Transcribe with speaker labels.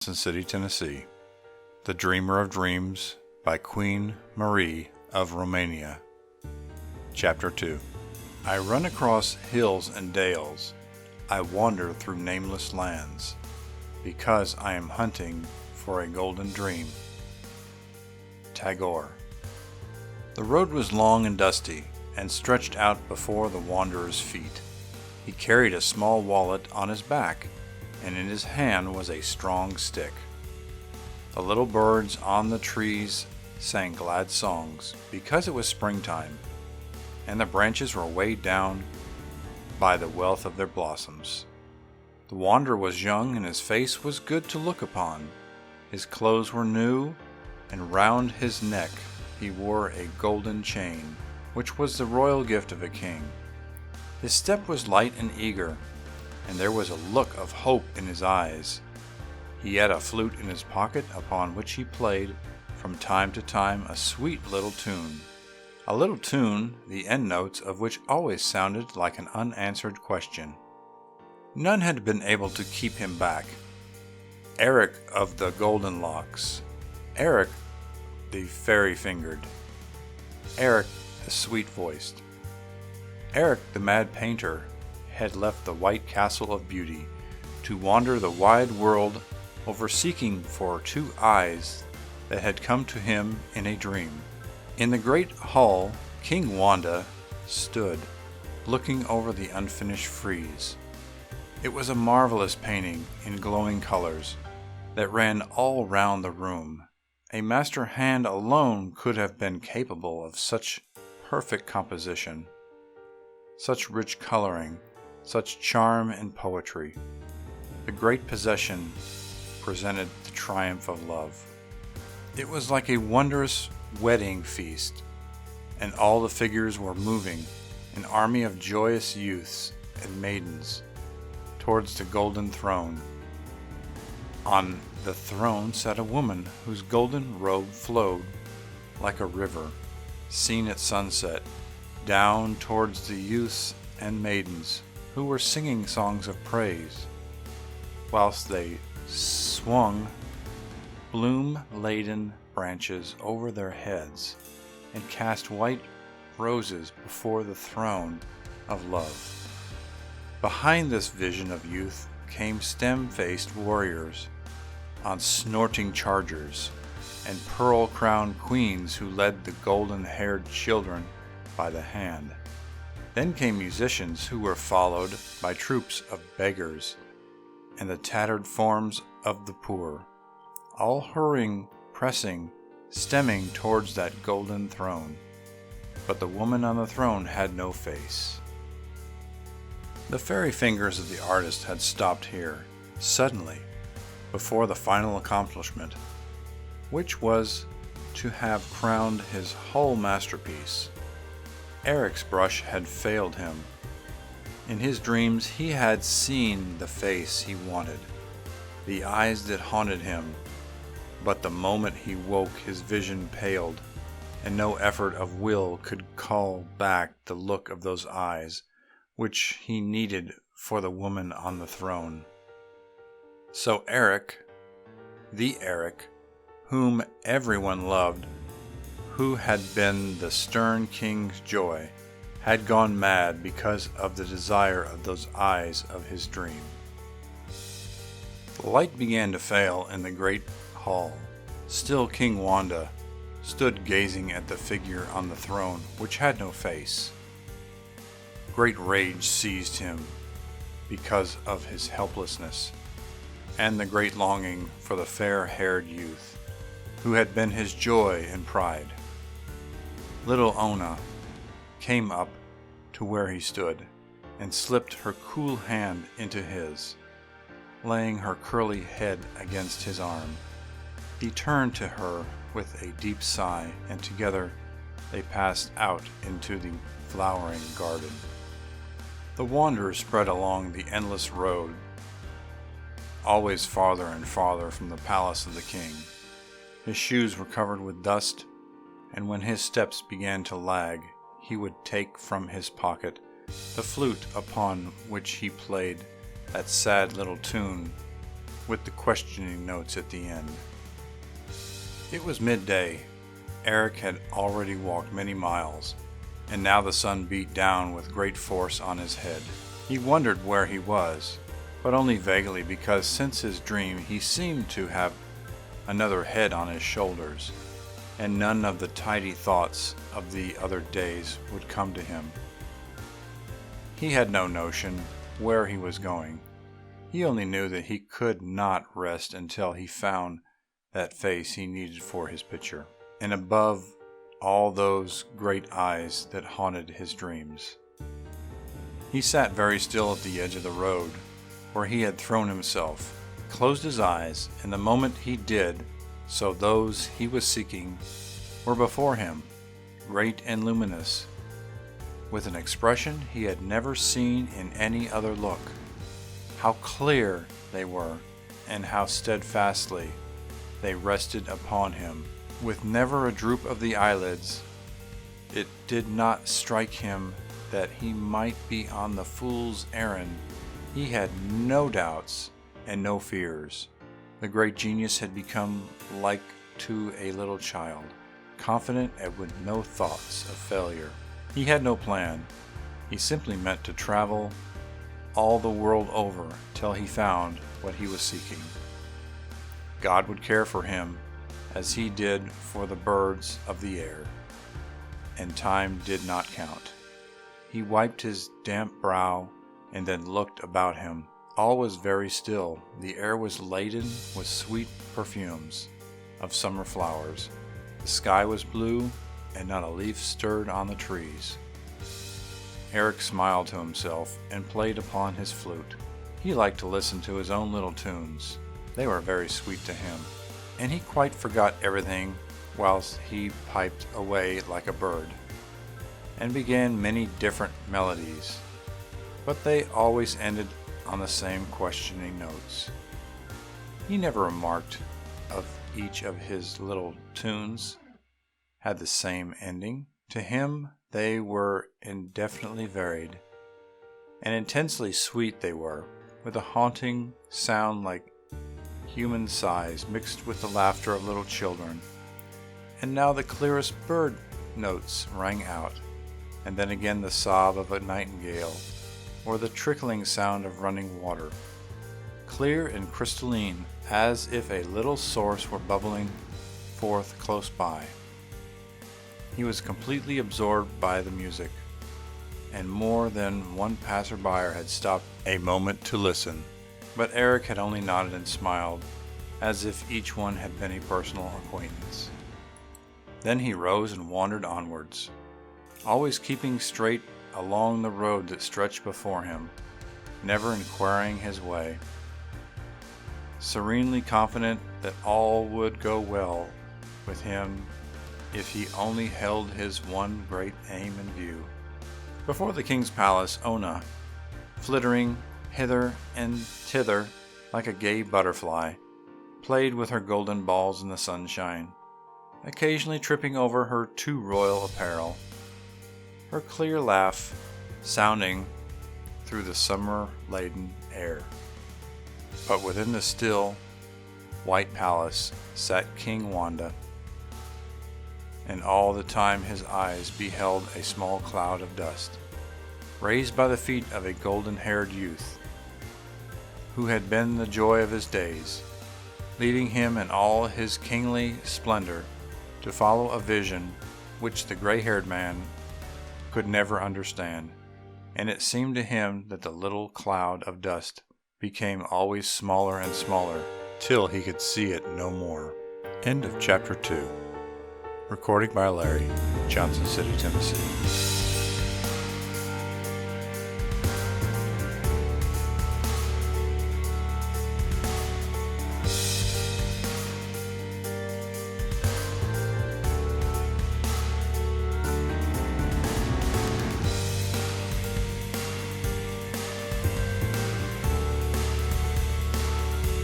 Speaker 1: City, Tennessee. The Dreamer of Dreams by Queen Marie of Romania. Chapter 2. I run across hills and dales. I wander through nameless lands, because I am hunting for a golden dream. Tagore. The road was long and dusty, and stretched out before the wanderer's feet. He carried a small wallet on his back, and in his hand was a strong stick. The little birds on the trees sang glad songs, because it was springtime, and the branches were weighed down by the wealth of their blossoms. The wanderer was young, and his face was good to look upon. His clothes were new, and round his neck he wore a golden chain, which was the royal gift of a king. His step was light and eager, and there was a look of hope in his eyes. He had a flute in his pocket, upon which he played from time to time a sweet little tune, the end notes of which always sounded like an unanswered question. None had been able to keep him back. Eric of the golden locks, Eric the fairy-fingered, Eric the sweet-voiced, Eric the mad painter had left the white castle of beauty to wander the wide world over, seeking for two eyes that had come to him in a dream. In the great hall King Wanda stood, looking over the unfinished frieze. It was a marvelous painting in glowing colors that ran all round the room. A master hand alone could have been capable of such perfect composition, such rich coloring, such charm and poetry. The great possession presented the triumph of love. It was like a wondrous wedding feast, and all the figures were moving, an army of joyous youths and maidens, towards the golden throne. On the throne sat a woman whose golden robe flowed like a river, seen at sunset, down towards the youths and maidens who were singing songs of praise, whilst they swung bloom-laden branches over their heads and cast white roses before the throne of love. Behind this vision of youth came stem-faced warriors on snorting chargers, and pearl-crowned queens who led the golden-haired children by the hand. Then came musicians who were followed by troops of beggars and the tattered forms of the poor, all hurrying, pressing, stemming towards that golden throne. But the woman on the throne had no face. The fairy fingers of the artist had stopped here, suddenly, before the final accomplishment, which was to have crowned his whole masterpiece. Eric's brush had failed him. In his dreams he had seen the face he wanted, the eyes that haunted him, but the moment he woke his vision paled, and no effort of will could call back the look of those eyes which he needed for the woman on the throne. So Eric, the Eric whom everyone loved, who had been the stern king's joy, had gone mad because of the desire of those eyes of his dream. The light began to fail in the great hall. Still King Wanda stood gazing at the figure on the throne, which had no face. Great rage seized him because of his helplessness, and the great longing for the fair-haired youth, who had been his joy and pride. Little Ona came up to where he stood, and slipped her cool hand into his, laying her curly head against his arm. He turned to her with a deep sigh, and together they passed out into the flowering garden. The wanderer spread along the endless road, always farther and farther from the palace of the king. His shoes were covered with dust, and when his steps began to lag, he would take from his pocket the flute upon which he played that sad little tune with the questioning notes at the end. It was midday. Eric had already walked many miles, and now the sun beat down with great force on his head. He wondered where he was, but only vaguely, because since his dream he seemed to have another head on his shoulders, and none of the tidy thoughts of the other days would come to him. He had no notion where he was going. He only knew that he could not rest until he found that face he needed for his picture, and above all those great eyes that haunted his dreams. He sat very still at the edge of the road where he had thrown himself, closed his eyes, and the moment he did so those he was seeking were before him, great and luminous, with an expression he had never seen in any other look. How clear they were, and how steadfastly they rested upon him, with never a droop of the eyelids. It did not strike him that he might be on the fool's errand. He had no doubts and no fears. The great genius had become like to a little child, confident and with no thoughts of failure. He had no plan. He simply meant to travel all the world over till he found what he was seeking. God would care for him as he did for the birds of the air, and time did not count. He wiped his damp brow and then looked about him. All was very still. The air was laden with sweet perfumes of summer flowers. The sky was blue, and not a leaf stirred on the trees. Eric smiled to himself and played upon his flute. He liked to listen to his own little tunes. They were very sweet to him, and he quite forgot everything whilst he piped away like a bird, and began many different melodies, but they always ended on the same questioning notes. He never remarked of each of his little tunes had the same ending. To him they were indefinitely varied, and intensely sweet they were, with a haunting sound like human sighs mixed with the laughter of little children. And now the clearest bird notes rang out, and then again the sob of a nightingale, or the trickling sound of running water, clear and crystalline, as if a little source were bubbling forth close by. He was completely absorbed by the music, and more than one passer-by had stopped a moment to listen. But Eric had only nodded and smiled, as if each one had been a personal acquaintance. Then he rose and wandered onwards, always keeping straight along the road that stretched before him, never inquiring his way, serenely confident that all would go well with him if he only held his one great aim in view. Before the king's palace, Ona, flittering hither and thither like a gay butterfly, played with her golden balls in the sunshine, occasionally tripping over her too royal apparel, her clear laugh sounding through the summer-laden air. But within the still, white palace sat King Wanda, and all the time his eyes beheld a small cloud of dust, raised by the feet of a golden-haired youth, who had been the joy of his days, leading him in all his kingly splendor to follow a vision which the gray-haired man could never understand. And it seemed to him that the little cloud of dust became always smaller and smaller, till he could see it no more. End of chapter 2. Recording by Larry, Johnson City, Tennessee.